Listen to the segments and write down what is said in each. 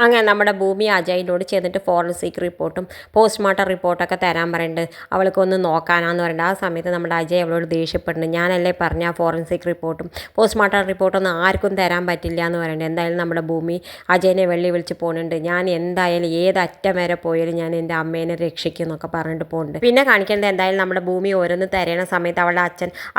അങ്ങനെ നമ്മുടെ ഭൂമി അജയിനോട് ചെന്നിട്ട് ഫോറൻസിക് റിപ്പോർട്ടും പോസ്റ്റ്മോർട്ടം റിപ്പോർട്ടൊക്കെ തരാൻ പറയുന്നുണ്ട്. അവൾക്കൊന്ന് നോക്കാനാന്ന് പറയുന്നുണ്ട്. ആ സമയത്ത് നമ്മുടെ അജയ് അവളോട് ദേഷ്യപ്പെടുന്നുണ്ട്. ഞാനല്ലേ പറഞ്ഞ ഫോറൻസിക് റിപ്പോർട്ടും പോസ്റ്റ്മോർട്ടം റിപ്പോർട്ടൊന്നും ആർക്കും തരാൻ പറ്റില്ല എന്ന് പറയുന്നുണ്ട്. എന്തായാലും നമ്മുടെ ഭൂമി അജയനെ വിളിച്ച് പോകുന്നുണ്ട്. ഞാൻ എന്തായാലും ഏതറ്റം വരെ പോയാലും ഞാൻ എൻ്റെ അമ്മേനെ രക്ഷിക്കും എന്നൊക്കെ പറഞ്ഞിട്ട് പോകുന്നുണ്ട്. പിന്നെ കാണിക്കേണ്ടത് എന്തായാലും നമ്മുടെ ഭൂമി ഓരോന്ന് തരണ സമയത്ത് അവളുടെ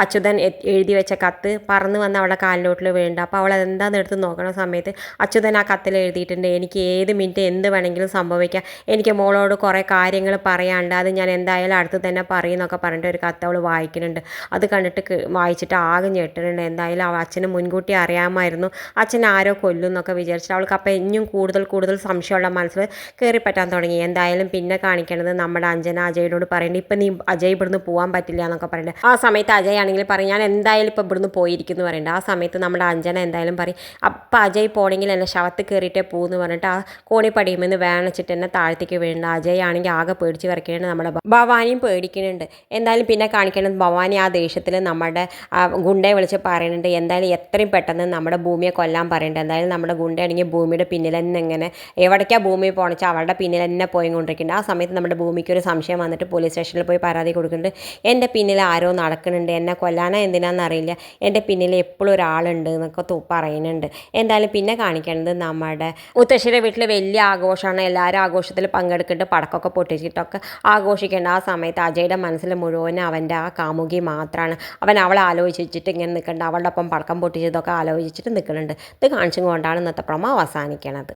അച്യുതൻ എഴുതി വെച്ച കത്ത് പറന്ന് വന്ന് അവളുടെ കാലിലോട്ടിൽ വീഴുന്നുണ്ട്. അപ്പോൾ അവൾ എന്താണെന്ന് എടുത്ത് നോക്കണ സമയത്ത് അച്യുതൻ ആ കത്തിൽ എഴുതിയിട്ടുണ്ട്, എനിക്ക് ഏത് മിനിറ്റ് എന്ത് വേണമെങ്കിലും സംഭവിക്കാം, എനിക്ക് മോളോട് കുറേ കാര്യങ്ങൾ പറയാനുണ്ട്, അത് ഞാൻ എന്തായാലും അടുത്ത് തന്നെ പറയുമെന്നൊക്കെ പറഞ്ഞിട്ട് ഒരു കത്ത് അവൾ വായിക്കുന്നുണ്ട്. അത് കണ്ടിട്ട് വായിച്ചിട്ട് ആകെ ഞെട്ടുന്നുണ്ട്. എന്തായാലും അച്ഛന് മുൻകൂട്ടി അറിയാമായിരുന്നു അച്ഛൻ ആരോ കൊല്ലും എന്നൊക്കെ വിചാരിച്ചിട്ട് അവൾക്ക് അപ്പോൾ ഇനിയും കൂടുതൽ സംശയമുള്ള മനസ്സിൽ കയറി പറ്റാൻ തുടങ്ങി. എന്തായാലും പിന്നെ കാണിക്കേണ്ടത് നമ്മുടെ അഞ്ജന അജയോട് പറയുന്നുണ്ട്, ഇപ്പം നീ അജയ് ഇവിടുന്ന് പോകാൻ പറ്റില്ല എന്നൊക്കെ പറയുന്നുണ്ട്. ആ സമയത്ത് അജയ് ആണെങ്കിൽ പറയും, ഞാൻ എന്തായാലും ഇപ്പോൾ ഇവിടുന്ന് പോയിരിക്കുന്നു പറയുന്നുണ്ട്. ആ സമയത്ത് നമ്മുടെ അഞ്ജന എന്തായാലും പറയും, അപ്പം അജയ് പോണെങ്കിൽ എന്നെ ശവത്ത് കയറിയിട്ടേ പോകുമെന്ന് പറഞ്ഞിട്ട് ആ കോണിപ്പടിയുമെന്ന് വേണിച്ചിട്ട് എന്നെ താഴത്തേക്ക് വീഴുന്നുണ്ട്. അജയ് ആണെങ്കിൽ ആകെ പേടിച്ച് കിടക്കുന്നുണ്ട്. നമ്മുടെ ഭവാനിയും പേടിക്കുന്നുണ്ട്. എന്തായാലും പിന്നെ കാണിക്കുന്നത് ഭവാനി ആ ദേഷ്യത്തിൽ നമ്മുടെ ഗുണ്ടയെ വിളിച്ച് പറയുന്നുണ്ട്, എന്തായാലും എത്രയും പെട്ടെന്ന് നമ്മുടെ ഭൂമിയെ കൊല്ലാൻ പറയുന്നുണ്ട്. എന്തായാലും നമ്മുടെ ഗുണ്ടയാണെങ്കിൽ ഭൂമിയുടെ പിന്നിൽ തന്നെ ഇങ്ങനെ എവിടേക്കാണ് ഭൂമി പോകണമെച്ചാൽ അവളുടെ പിന്നിൽ തന്നെ പോയിക്കൊണ്ടിരിക്കുന്നുണ്ട്. ആ സമയത്ത് നമ്മുടെ ഭൂമിക്ക് ഒരു സംശയം വന്നിട്ട് പോലീസ് സ്റ്റേഷനിൽ പോയി പരാതി കൊടുക്കുന്നുണ്ട്. എൻ്റെ പിന്നിൽ ആരോ നടക്കുന്നുണ്ട്, എന്നെ കൊല്ലാനോ എന്തിനാണെന്ന് അറിയില്ല, എൻ്റെ പിന്നിൽ എപ്പോഴും ഒരാളുണ്ട് എന്നൊക്കെ പറയുന്നുണ്ട്. എന്തായാലും പിന്നെ കാണിക്കേണ്ടത് നമ്മുടെ മുത്തശ്ശിയുടെ വീട്ടിൽ വലിയ ആഘോഷമാണ്. എല്ലാവരും ആഘോഷത്തിൽ പങ്കെടുക്കിട്ട് പടക്കമൊക്കെ പൊട്ടിച്ചിട്ടൊക്കെ ആഘോഷിക്കേണ്ട. ആ സമയത്ത് അജയുടെ മനസ്സിൽ മുഴുവൻ അവൻ്റെ ആ കാമുകി മാത്രമാണ്. അവളെ ആലോചിച്ചിട്ട് ഇങ്ങനെ നിൽക്കുന്നുണ്ട്. അവളുടെ ഒപ്പം പടക്കം പൊട്ടിച്ചതൊക്കെ ആലോചിച്ചിട്ട് നിൽക്കുന്നുണ്ട്. ഇത് കാണിച്ചും കൊണ്ടാണ് ഇന്നത്തെ പ്രമോ അവസാനിക്കണത്.